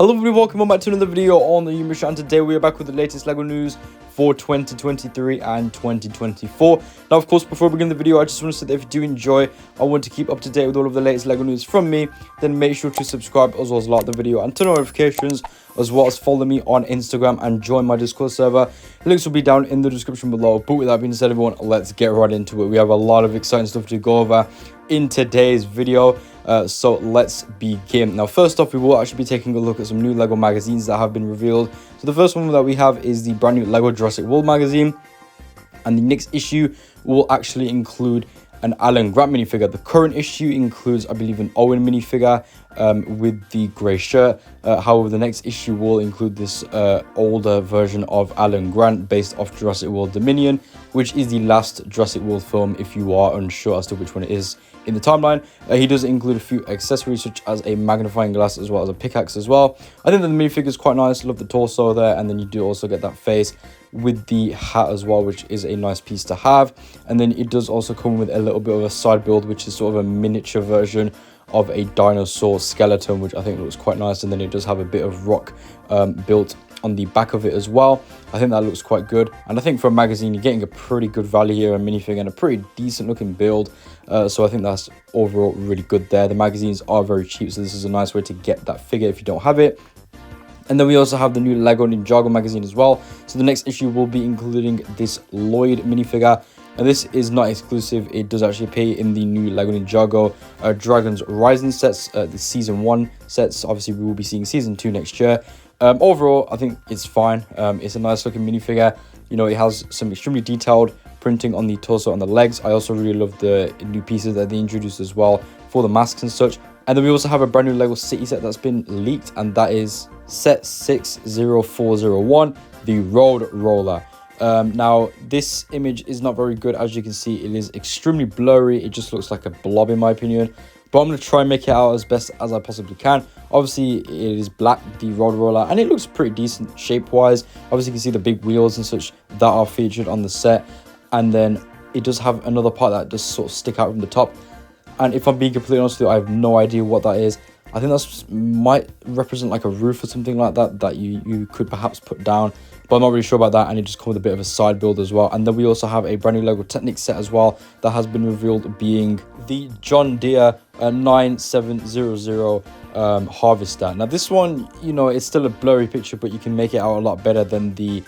Hello everybody, welcome back to another video on the Humor Show, and today we are back with the latest LEGO news for 2023 and 2024. Now, of course, before we begin the video, I just want to say that if you do enjoy, I want to keep up to date with all of the latest LEGO news from me, then make sure to subscribe as well as like the video and turn on notifications, as well as follow me on Instagram and join my Discord server. Links will be down in the description below. But with that being said, everyone, let's get right into it. We have a lot of exciting stuff to go over in today's video. So let's begin. Now, first off, we will actually be taking a look at some new LEGO magazines that have been revealed. So the first one that we have is the brand new LEGO Jurassic World magazine, and the next issue will actually include an Alan Grant minifigure. The current issue includes, I believe, an Owen minifigure with the grey shirt. However, the next issue will include this older version of Alan Grant based off Jurassic World Dominion, which is the last Jurassic World film, if you are unsure as to which one it is in the timeline. He does include a few accessories such as a magnifying glass as well as a pickaxe as well. I think that the minifigure is quite nice. Love the torso there, and then you do also get that face with the hat as well, which is a nice piece to have. And then it does also come with a little bit of a side build, which is sort of a miniature version of a dinosaur skeleton, which I think looks quite nice. And then it does have a bit of rock built on the back of it as well. I think that looks quite good, and I think for a magazine you're getting a pretty good value here, a minifigure and a pretty decent looking build. So I think that's overall really good there. The magazines are very cheap, so this is a nice way to get that figure if you don't have it. And then we also have the new LEGO Ninjago magazine as well. So the next issue will be including this Lloyd minifigure. And this is not exclusive. It does actually appear in the new LEGO Ninjago Dragons Rising sets, the Season 1 sets. Obviously, we will be seeing Season 2 next year. Overall, I think it's fine. It's a nice looking minifigure. You know, it has some extremely detailed printing on the torso and the legs. I also really love the new pieces that they introduced as well for the masks and such. And then we also have a brand new LEGO City set that's been leaked, and that is set 60401, the Road Roller. Now, this image is not very good. As you can see, it is extremely blurry. It just looks like a blob in my opinion. But I'm going to try and make it out as best as I possibly can. Obviously, it is black, the Road Roller, and it looks pretty decent shape-wise. Obviously, you can see the big wheels and such that are featured on the set. And then it does have another part that does sort of stick out from the top. And if I'm being completely honest with you, I have no idea what that is. I think that might represent like a roof or something like that that you could perhaps put down. But I'm not really sure about that, and it just comes with a bit of a side build as well. And then we also have a brand new LEGO Technic set as well that has been revealed, being the John Deere 9700 Harvester. Now this one, you know, it's still a blurry picture, but you can make it out a lot better than the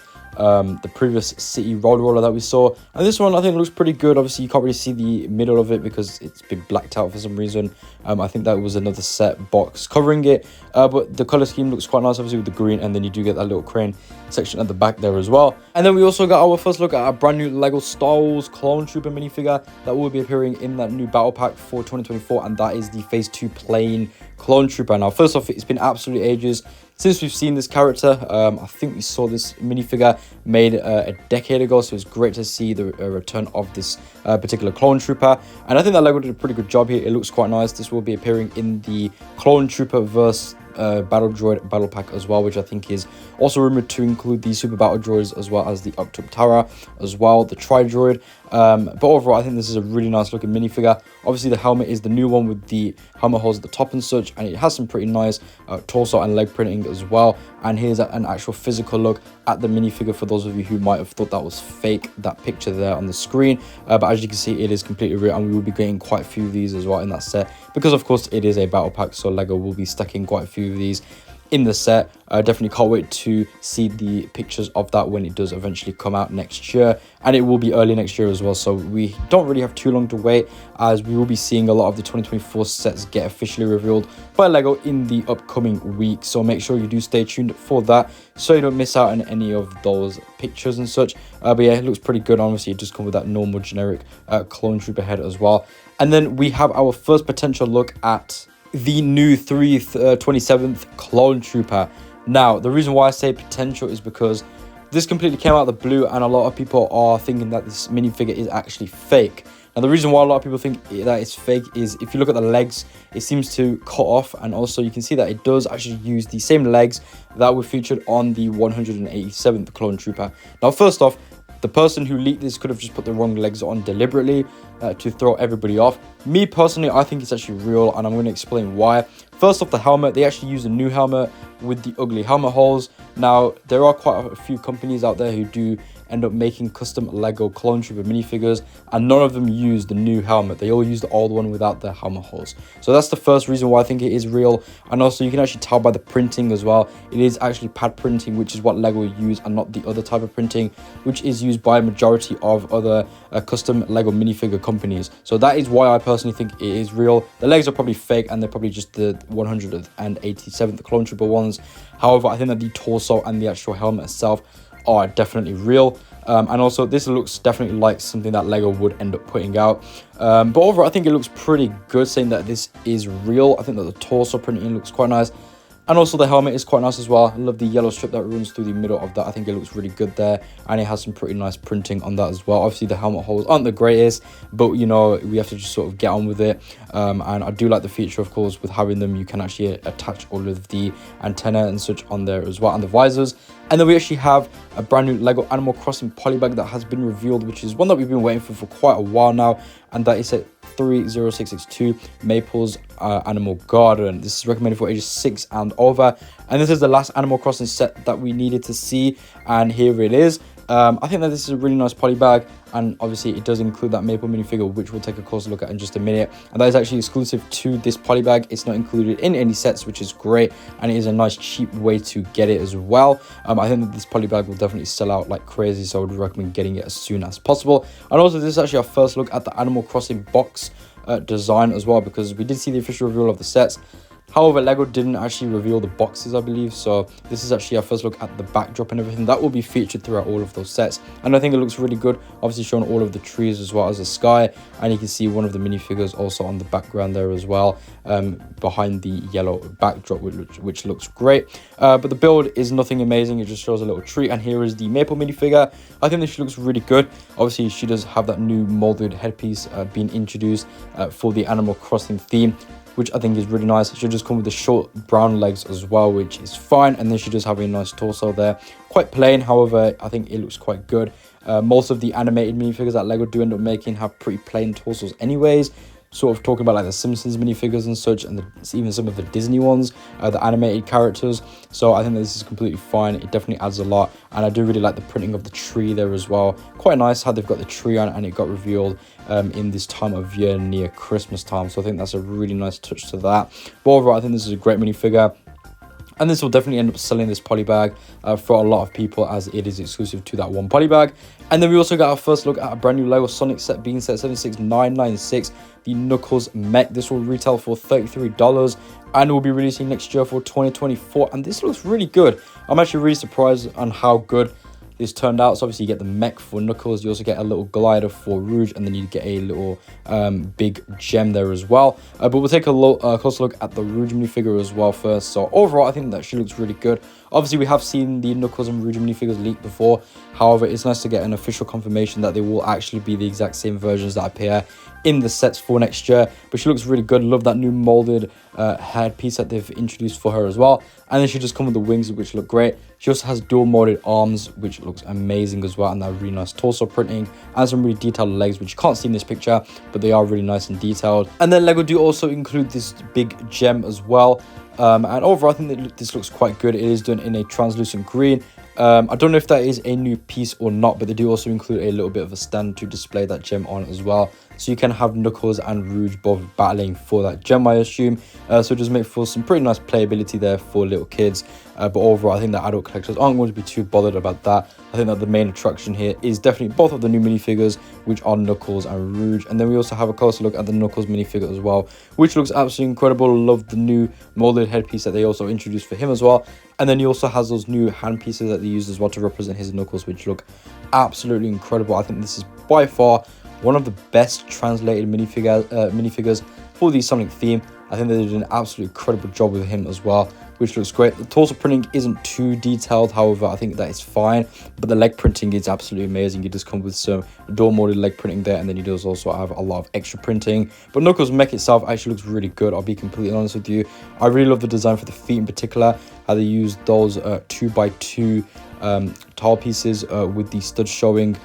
previous City Road Roller that we saw. And this one I think looks pretty good. Obviously you can't really see the middle of it because it's been blacked out for some reason. I think that was another set box covering it, but the color scheme looks quite nice, obviously with the green, and then you do get that little crane section at the back there as well. And then we also got our first look at a brand new LEGO Star Wars Clone Trooper minifigure that will be appearing in that new battle pack for 2024, and that is the Phase 2 plain Clone Trooper. Now, first off, it's been absolutely ages since we've seen this character. I think we saw this minifigure made a decade ago, so it's great to see the return of this particular Clone Trooper. And I think that LEGO did a pretty good job here. It looks quite nice. This will be appearing in the Clone Trooper verse Battle Droid Battle Pack as well, which I think is also rumored to include the Super Battle Droids as well as the Octoptara as well, the Tri-Droid. But overall, I think this is a really nice looking minifigure. Obviously, the helmet is the new one with the helmet holes at the top and such, and it has some pretty nice torso and leg printing as well. And here's an actual physical look at the minifigure for those of you who might have thought that was fake, that picture there on the screen. But as you can see, it is completely real, and we will be getting quite a few of these as well in that set, because of course it is a battle pack, so LEGO will be stacking quite a few of these in the set. Definitely can't wait to see the pictures of that when it does eventually come out next year, and it will be early next year as well, so we don't really have too long to wait, as we will be seeing a lot of the 2024 sets get officially revealed by LEGO in the upcoming week. So make sure you do stay tuned for that so you don't miss out on any of those pictures and such. But yeah, it looks pretty good. Honestly, it does come with that normal generic Clone Trooper head as well. And then we have our first potential look at the new 27th Clone Trooper. Now, the reason why I say potential is because this completely came out of the blue, and a lot of people are thinking that this minifigure is actually fake. Now, the reason why a lot of people think that it's fake is if you look at the legs, it seems to cut off, and also you can see that it does actually use the same legs that were featured on the 187th Clone Trooper. Now, first off, the person who leaked this could have just put the wrong legs on deliberately to throw everybody off. Me personally, I think it's actually real, and I'm going to explain why. First off, the helmet, they actually used a new helmet with the ugly helmet holes. Now, there are quite a few companies out there who do end up making custom LEGO clone trooper minifigures, and none of them use the new helmet. They all use the old one without the helmet holes. So that's the first reason why I think it is real. And also you can actually tell by the printing as well. It is actually pad printing, which is what LEGO use, and not the other type of printing which is used by a majority of other custom LEGO minifigure companies. So that is why I personally think it is real. The legs are probably fake, and they're probably just the 187th clone trooper ones. However, I think that the torso and the actual helmet itself are definitely real. And also this looks definitely like something that LEGO would end up putting out. But overall, I think it looks pretty good, saying that this is real. I think that the torso printing looks quite nice. And also the helmet is quite nice as well. I love the yellow strip that runs through the middle of that. I think it looks really good there. And it has some pretty nice printing on that as well. Obviously the helmet holes aren't the greatest, but you know, we have to just sort of get on with it. And I do like the feature, of course, with having them. You can actually attach all of the antenna and such on there as well, and the visors. And then we actually have a brand new LEGO Animal Crossing polybag that has been revealed, which is one that we've been waiting for quite a while now. And that is at 30662 Maples Animal Garden. This is recommended for ages 6 and over. And this is the last Animal Crossing set that we needed to see. And here it is. I think that this is a really nice polybag, and obviously it does include that maple minifigure, which we'll take a closer look at in just a minute. And that is actually exclusive to this polybag. It's not included in any sets, which is great, and it is a nice cheap way to get it as well. I think that this polybag will definitely sell out like crazy, so I would recommend getting it as soon as possible. And also this is actually our first look at the Animal Crossing box design as well, because we did see the official reveal of the sets. However, LEGO didn't actually reveal the boxes, I believe. So this is actually our first look at the backdrop and everything. That will be featured throughout all of those sets. And I think it looks really good. Obviously showing all of the trees as well as the sky. And you can see one of the minifigures also on the background there as well, behind the yellow backdrop, which looks great. But the build is nothing amazing. It just shows a little tree. And here is the maple minifigure. I think this looks really good. Obviously, she does have that new molded headpiece being introduced for the Animal Crossing theme, which I think is really nice. She'll just come with the short brown legs as well, which is fine. And then she does have a nice torso there. Quite plain, however, I think it looks quite good. Most of the animated minifigures that LEGO do end up making have pretty plain torsos anyways. Sort of talking about like the Simpsons minifigures and such, and even some of the Disney ones, the animated characters. So I think this is completely fine. It definitely adds a lot, and I do really like the printing of the tree there as well. Quite nice how they've got the tree on, and it got revealed in this time of year near Christmas time. So I think that's a really nice touch to that. But overall, I think this is a great minifigure. And this will definitely end up selling this polybag for a lot of people, as it is exclusive to that one polybag. And then we also got our first look at a brand new LEGO Sonic set, being set 76996, the Knuckles mech. This will retail for $33 and will be releasing next year for 2024. And this looks really good. I'm actually really surprised on how good this turned out. So obviously you get the mech for Knuckles, you also get a little glider for Rouge, and then you get a little big gem there as well. But we'll take a closer look at the Rouge minifigure as well first. So overall, I think that she looks really good. Obviously, we have seen the Knuckles and Rouge minifigures leaked before. However, it's nice to get an official confirmation that they will actually be the exact same versions that appear in the sets for next year. But she looks really good. Love that new molded headpiece that they've introduced for her as well. And then she just comes with the wings, which look great. She also has dual molded arms, which looks amazing as well, and that really nice torso printing, and some really detailed legs, which you can't see in this picture, but they are really nice and detailed. And then LEGO do also include this big gem as well. And overall, I think that this looks quite good. It is done in a translucent green. I don't know if that is a new piece or not, but they do also include a little bit of a stand to display that gem on as well. So you can have Knuckles and Rouge both battling for that gem, I assume. So it does make for some pretty nice playability there for little kids. But overall, I think that adult collectors aren't going to be too bothered about that. I think that the main attraction here is definitely both of the new minifigures, which are Knuckles and Rouge. And then we also have a closer look at the Knuckles minifigure as well, which looks absolutely incredible. Love the new molded headpiece that they also introduced for him as well. And then he also has those new hand pieces that they used as well to represent his Knuckles, which look absolutely incredible. I think this is by far one of the best translated minifigures for the Sonic theme. I think they did an absolutely incredible job with him as well, which looks great. The torso printing isn't too detailed, however, I think that is fine. But the leg printing is absolutely amazing. It does come with some door molded leg printing there, and then he does also have a lot of extra printing. But Knuckles mech itself actually looks really good, I'll be completely honest with you. I really love the design for the feet in particular, how they used those 2x2 tile pieces with the studs showing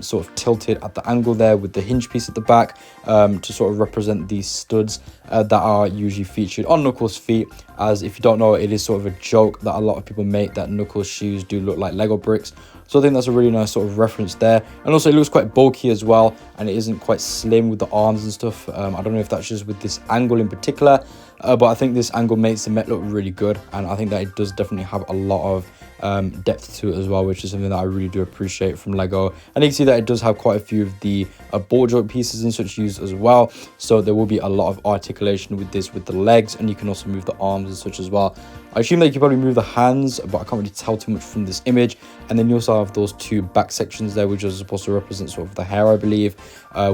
sort of tilted at the angle there with the hinge piece at the back to sort of represent these studs that are usually featured on Knuckles' feet. As if you don't know, it is sort of a joke that a lot of people make that Knuckles' shoes do look like Lego bricks. So I think that's a really nice sort of reference there. And also it looks quite bulky as well, and it isn't quite slim with the arms and stuff. I don't know if that's just with this angle in particular, but I think this angle makes the Met look really good, and I think that it does definitely have a lot of depth to it as well, which is something that I really do appreciate from Lego. And you can see that it does have quite a few of the ball joint pieces and such used as well, so there will be a lot of articulation with this, with the legs, and you can also move the arms and such as well. I assume that you can probably move the hands, but I can't really tell too much from this image. And then you also have those two back sections there, which are supposed to represent sort of the hair, I believe,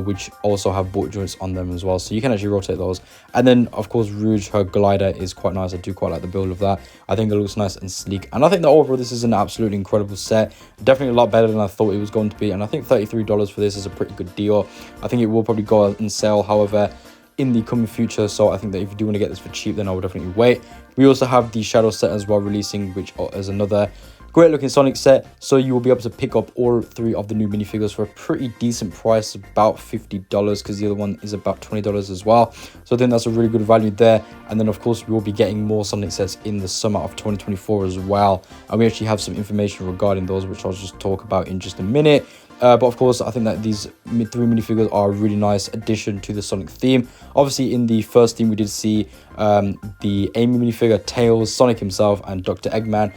which also have bolt joints on them as well, so you can actually rotate those. And then of course Rouge, her glider, is quite nice. I do quite like the build of that. I think it looks nice and sleek, and I think that overall this is an absolutely incredible set. Definitely a lot better than I thought it was going to be, and I think $33 for this is a pretty good deal. I think it will probably go on sale, however, in the coming future, so I think that if you do want to get this for cheap, then I would definitely wait. We also have the Shadow set as well releasing, which is another great looking Sonic set, so you will be able to pick up all three of the new minifigures for a pretty decent price, about $50, because the other one is about $20 as well. So I think that's a really good value there. And then of course we will be getting more Sonic sets in the summer of 2024 as well, and we actually have some information regarding those, which I'll just talk about in just a minute. But of course, I think that these three minifigures are a really nice addition to the Sonic theme. Obviously, in the first theme, we did see the Amy minifigure, Tails, Sonic himself, and Dr. Eggman.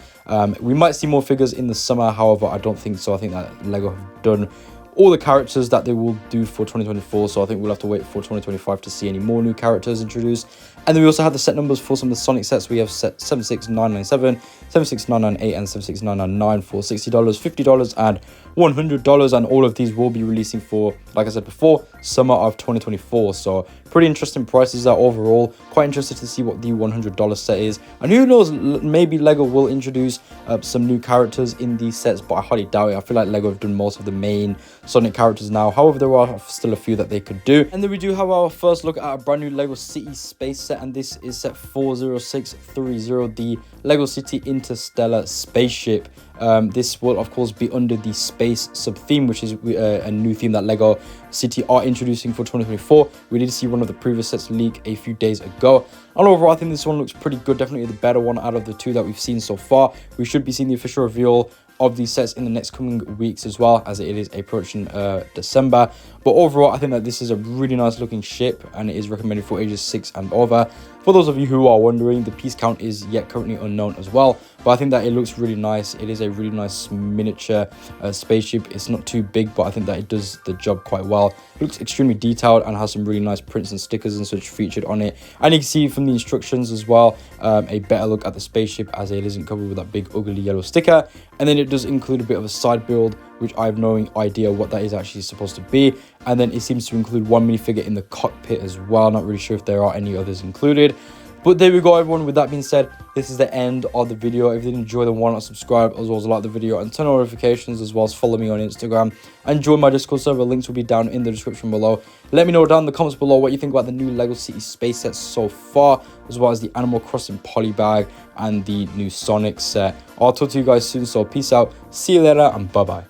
We might see more figures in the summer, however, I don't think so. I think that LEGO have done all the characters that they will do for 2024, so I think we'll have to wait for 2025 to see any more new characters introduced. And then we also have the set numbers for some of the Sonic sets. We have set 76997, 76998, and 76999 for $60, $50, and $100, and all of these will be releasing for, like I said before, summer of 2024. So pretty interesting prices there overall. Quite interested to see what the $100 set is, and who knows, maybe LEGO will introduce some new characters in these sets, but I highly doubt it. I feel like LEGO have done most of the main Sonic characters now, however there are still a few that they could do. And then we do have our first look at a brand new LEGO City Space set, and this is set 40630, the LEGO City Interstellar Spaceship. This will of course be under the space sub-theme, which is a new theme that LEGO City are introducing for 2024. We did see one of the previous sets leak a few days ago, and overall I think this one looks pretty good, definitely the better one out of the two that we've seen so far. We should be seeing the official reveal of these sets in the next coming weeks as well, as it is approaching December. But overall I think that this is a really nice looking ship, and it is recommended for ages 6 and over. For those of you who are wondering, the piece count is yet currently unknown as well, but I think that it looks really nice. It is a really nice miniature spaceship. It's not too big, but I think that it does the job quite well. It looks extremely detailed and has some really nice prints and stickers and such featured on it. And you can see from the instructions as well, a better look at the spaceship, as it isn't covered with that big ugly yellow sticker. And then it does include a bit of a side build, which I have no idea what that is actually supposed to be. And then it seems to include one minifigure in the cockpit as well. Not really sure if there are any others included. But there we go, everyone. With that being said, this is the end of the video. If you did enjoy, then why not subscribe, as well as like the video and turn on notifications, as well as follow me on Instagram and join my Discord server. Links will be down in the description below. Let me know down in the comments below what you think about the new LEGO City Space sets so far, as well as the Animal Crossing polybag and the new Sonic set. I'll talk to you guys soon, so peace out, see you later, and bye bye.